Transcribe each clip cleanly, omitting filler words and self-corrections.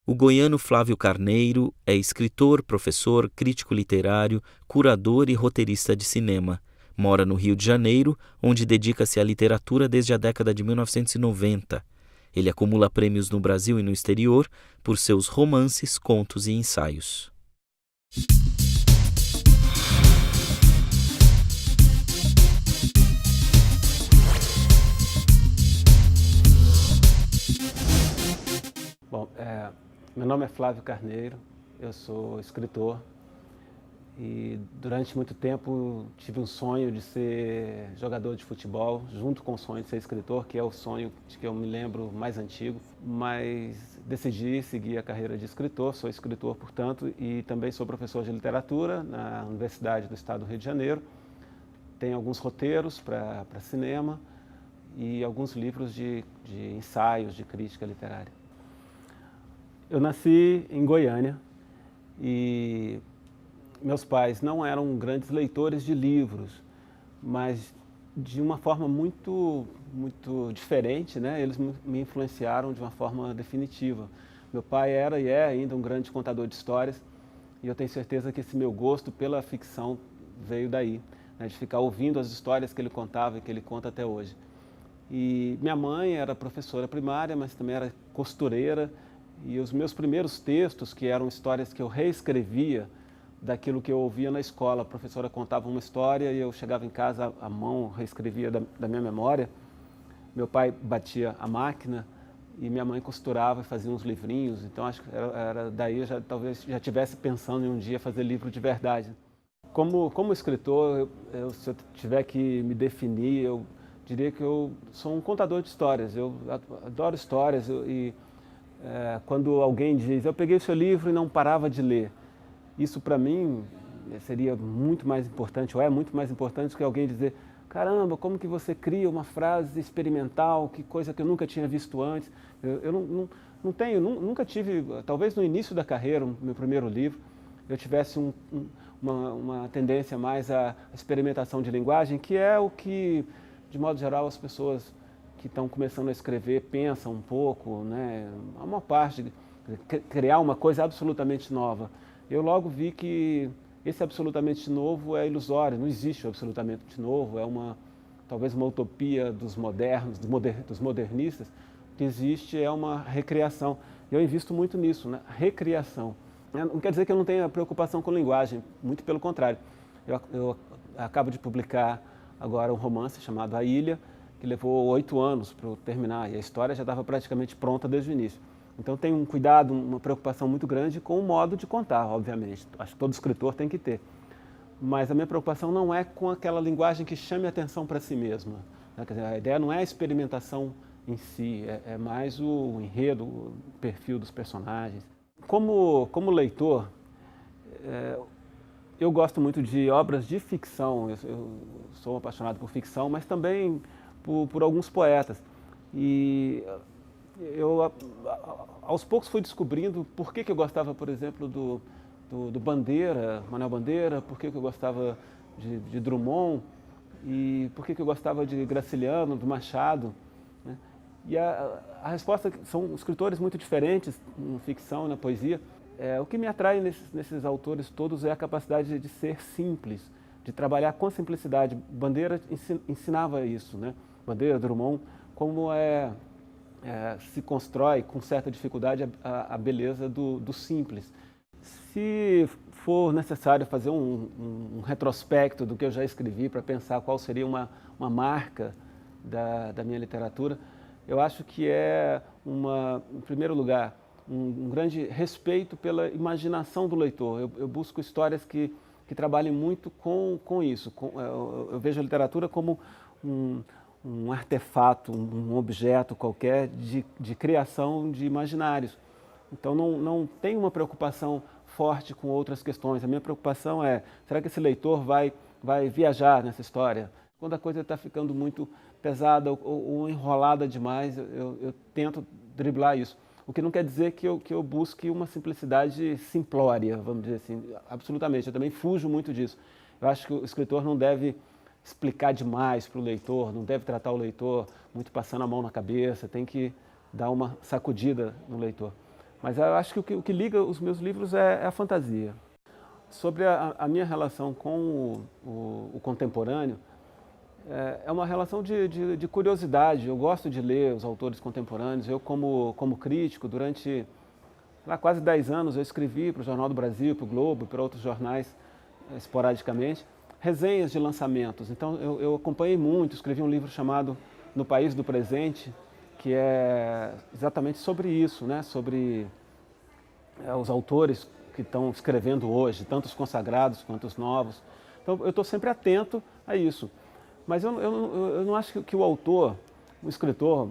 O goiano Flávio Carneiro é escritor, professor, crítico literário, curador e roteirista de cinema. Mora no Rio de Janeiro, onde dedica-se à literatura desde a década de 1990. Ele acumula prêmios no Brasil e no exterior por seus romances, contos e ensaios. Bom, meu nome é Flávio Carneiro, eu sou escritor e durante muito tempo tive um sonho de ser jogador de futebol, junto com o sonho de ser escritor, que é o sonho de que eu me lembro mais antigo, mas decidi seguir a carreira de escritor, sou escritor, portanto, e também sou professor de literatura na Universidade do Estado do Rio de Janeiro. Tenho alguns roteiros para cinema e alguns livros de ensaios de crítica literária. Eu nasci em Goiânia e meus pais não eram grandes leitores de livros, mas de uma forma muito diferente, né? Eles me influenciaram de uma forma definitiva. Meu pai era e é ainda um grande contador de histórias e eu tenho certeza que esse meu gosto pela ficção veio daí, né? De ficar ouvindo as histórias que ele contava e que ele conta até hoje. E minha mãe era professora primária, mas também era costureira. E os meus primeiros textos, que eram histórias que eu reescrevia daquilo que eu ouvia na escola, a professora contava uma história e eu chegava em casa, à mão, reescrevia da minha memória. Meu pai batia a máquina e minha mãe costurava e fazia uns livrinhos. Então acho que era daí eu talvez já estivesse pensando em um dia fazer livro de verdade. Como escritor, se eu tiver que me definir, eu diria que eu sou um contador de histórias. Eu adoro histórias quando alguém diz, eu peguei o seu livro e não parava de ler, isso para mim seria muito mais importante, ou é muito mais importante do que alguém dizer, caramba, como que você cria uma frase experimental, que coisa que eu nunca tinha visto antes. Eu não tenho, nunca tive, talvez no início da carreira, no meu primeiro livro, eu tivesse uma tendência mais à experimentação de linguagem, que é o que, de modo geral, as pessoas que estão começando a escrever pensam um pouco, né? A maior parte, criar uma coisa absolutamente nova. Eu logo vi que esse absolutamente novo é ilusório, não existe o absolutamente novo, talvez uma utopia dos modernos, dos modernistas. O que existe é uma recriação. Eu invisto muito nisso, né? Recriação. Não quer dizer que eu não tenha preocupação com linguagem, muito pelo contrário. Eu acabo de publicar agora um romance chamado A Ilha, que levou 8 anos para eu terminar, e a história já estava praticamente pronta desde o início. Então tem um cuidado, uma preocupação muito grande com o modo de contar, obviamente. Acho que todo escritor tem que ter. Mas a minha preocupação não é com aquela linguagem que chame a atenção para si mesma, né? Quer dizer, a ideia não é a experimentação em si, é mais o enredo, o perfil dos personagens. Como leitor, eu gosto muito de obras de ficção, eu sou apaixonado por ficção, mas também por alguns poetas. E eu, aos poucos, fui descobrindo por que eu gostava, por exemplo, do Bandeira, Manuel Bandeira, por que eu gostava de Drummond, e por que eu gostava de Graciliano, do Machado, né? E a resposta são escritores muito diferentes, na ficção, na poesia. O que me atrai nesses autores todos é a capacidade de ser simples, de trabalhar com simplicidade. Bandeira ensinava isso, né? Bandeira, Drummond, como se constrói com certa dificuldade a beleza do simples. Se for necessário fazer um retrospecto do que eu já escrevi para pensar qual seria uma marca da minha literatura, eu acho que em primeiro lugar, um grande respeito pela imaginação do leitor. Eu busco histórias que trabalhem muito com isso. Eu vejo a literatura como um artefato, um objeto qualquer de criação de imaginários. Então não tem uma preocupação forte com outras questões. A minha preocupação é, será que esse leitor vai viajar nessa história? Quando a coisa está ficando muito pesada ou enrolada demais, eu tento driblar isso. O que não quer dizer que eu busque uma simplicidade simplória, vamos dizer assim, absolutamente. Eu também fujo muito disso. Eu acho que o escritor não deve explicar demais para o leitor, não deve tratar o leitor muito passando a mão na cabeça, tem que dar uma sacudida no leitor. Mas eu acho que o que liga os meus livros é a fantasia. Sobre a minha relação com o contemporâneo, é uma relação de curiosidade. Eu gosto de ler os autores contemporâneos. Eu, como crítico, durante quase 10 anos, eu escrevi para o Jornal do Brasil, para o Globo, para outros jornais, esporadicamente, resenhas de lançamentos. Então, eu acompanhei muito, escrevi um livro chamado No País do Presente, que é exatamente sobre isso, né? Sobre os autores que estão escrevendo hoje, tanto os consagrados quanto os novos. Então, eu estou sempre atento a isso. Mas eu não acho que o autor, o escritor,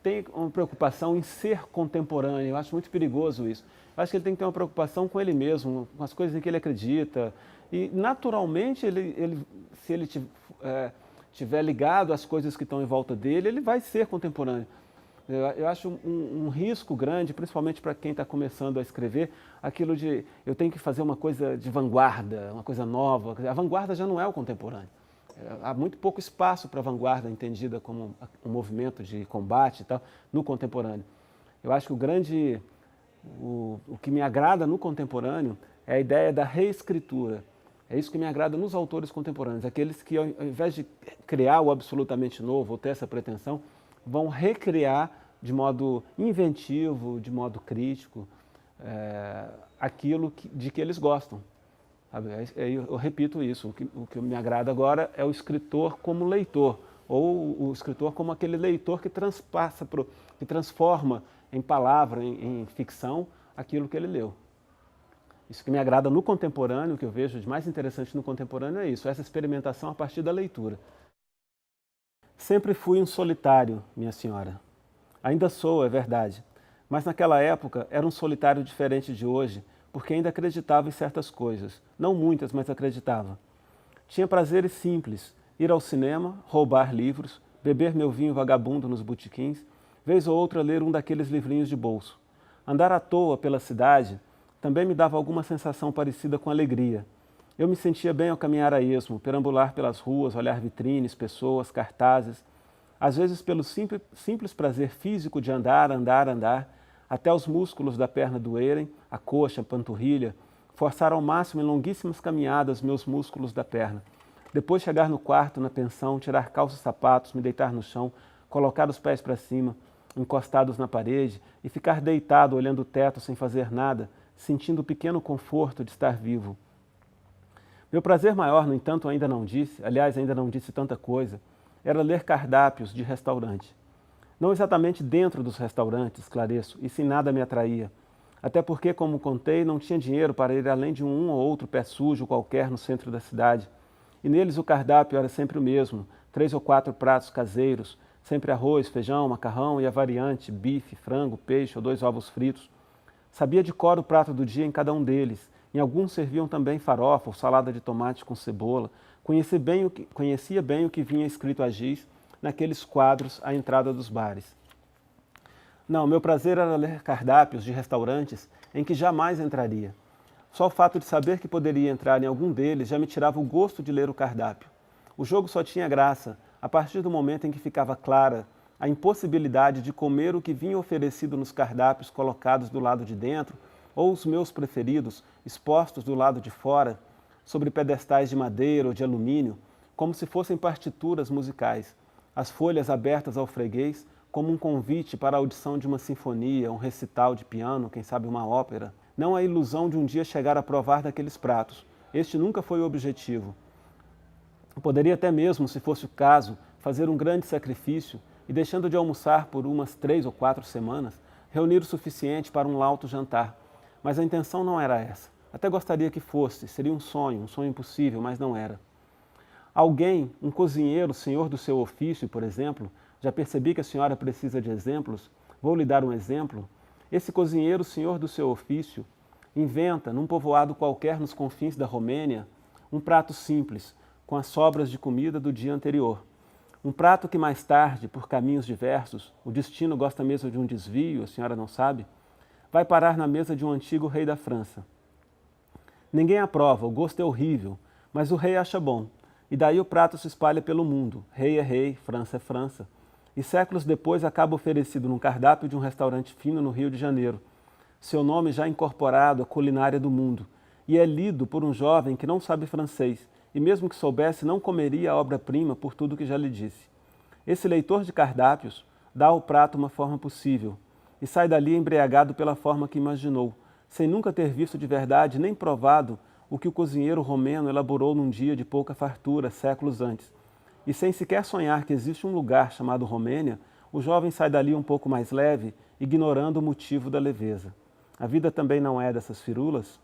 tem uma preocupação em ser contemporâneo. Eu acho muito perigoso isso. Eu acho que ele tem que ter uma preocupação com ele mesmo, com as coisas em que ele acredita. E, naturalmente, se ele estiver ligado às coisas que estão em volta dele, ele vai ser contemporâneo. Eu acho um risco grande, principalmente para quem está começando a escrever, aquilo de eu tenho que fazer uma coisa de vanguarda, uma coisa nova. A vanguarda já não é o contemporâneo. Há muito pouco espaço para a vanguarda, entendida como um movimento de combate e tal, no contemporâneo. Eu acho que o que me agrada no contemporâneo é a ideia da reescritura. É isso que me agrada nos autores contemporâneos, aqueles que, ao invés de criar o absolutamente novo ou ter essa pretensão, vão recriar de modo inventivo, de modo crítico, aquilo de que eles gostam. Eu repito isso, o que me agrada agora é o escritor como leitor, ou o escritor como aquele leitor que que transforma em palavra, em ficção, aquilo que ele leu. Isso que me agrada no contemporâneo, o que eu vejo de mais interessante no contemporâneo é isso, essa experimentação a partir da leitura. Sempre fui um solitário, minha senhora. Ainda sou, é verdade, mas naquela época era um solitário diferente de hoje, porque ainda acreditava em certas coisas. Não muitas, mas acreditava. Tinha prazeres simples, ir ao cinema, roubar livros, beber meu vinho vagabundo nos botequins, vez ou outra ler um daqueles livrinhos de bolso. Andar à toa pela cidade também me dava alguma sensação parecida com alegria. Eu me sentia bem ao caminhar a esmo, perambular pelas ruas, olhar vitrines, pessoas, cartazes, às vezes pelo simples prazer físico de andar, até os músculos da perna doerem, a coxa, a panturrilha, forçar ao máximo em longuíssimas caminhadas meus músculos da perna. Depois chegar no quarto, na pensão, tirar calças e sapatos, me deitar no chão, colocar os pés para cima, encostados na parede, e ficar deitado olhando o teto sem fazer nada, sentindo o pequeno conforto de estar vivo. Meu prazer maior, no entanto, ainda não disse tanta coisa, era ler cardápios de restaurante. Não exatamente dentro dos restaurantes, esclareço, e sim nada me atraía. Até porque, como contei, não tinha dinheiro para ir além de um ou outro pé sujo qualquer no centro da cidade. E neles o cardápio era sempre o mesmo, 3 ou 4 pratos caseiros, sempre arroz, feijão, macarrão e a variante, bife, frango, peixe ou 2 ovos fritos. Sabia de cor o prato do dia em cada um deles. Em alguns serviam também farofa ou salada de tomate com cebola. Conhecia bem o que vinha escrito a giz naqueles quadros à entrada dos bares. Não, meu prazer era ler cardápios de restaurantes em que jamais entraria. Só o fato de saber que poderia entrar em algum deles já me tirava o gosto de ler o cardápio. O jogo só tinha graça a partir do momento em que ficava clara a impossibilidade de comer o que vinha oferecido nos cardápios colocados do lado de dentro, ou os meus preferidos, expostos do lado de fora, sobre pedestais de madeira ou de alumínio, como se fossem partituras musicais, as folhas abertas ao freguês como um convite para a audição de uma sinfonia, um recital de piano, quem sabe uma ópera. Não a ilusão de um dia chegar a provar daqueles pratos. Este nunca foi o objetivo. Poderia até mesmo, se fosse o caso, fazer um grande sacrifício e, deixando de almoçar por umas 3 ou 4 semanas, reunir o suficiente para um lauto jantar. Mas a intenção não era essa. Até gostaria que fosse, seria um sonho impossível, mas não era. Alguém, um cozinheiro, senhor do seu ofício, por exemplo, já percebi que a senhora precisa de exemplos, vou lhe dar um exemplo. Esse cozinheiro, senhor do seu ofício, inventa, num povoado qualquer nos confins da Romênia, um prato simples, com as sobras de comida do dia anterior. Um prato que mais tarde, por caminhos diversos, o destino gosta mesmo de um desvio, a senhora não sabe, vai parar na mesa de um antigo rei da França. Ninguém aprova, o gosto é horrível, mas o rei acha bom. E daí o prato se espalha pelo mundo. Rei é rei, França é França. E séculos depois acaba oferecido num cardápio de um restaurante fino no Rio de Janeiro. seu nome já incorporado à culinária do mundo, e é lido por um jovem que não sabe francês, e mesmo que soubesse, não comeria a obra-prima por tudo que já lhe disse. Esse leitor de cardápios dá ao prato uma forma possível, e sai dali embriagado pela forma que imaginou, sem nunca ter visto de verdade nem provado o que o cozinheiro romeno elaborou num dia de pouca fartura, séculos antes. E sem sequer sonhar que existe um lugar chamado Romênia, o jovem sai dali um pouco mais leve, ignorando o motivo da leveza. A vida também não é dessas firulas?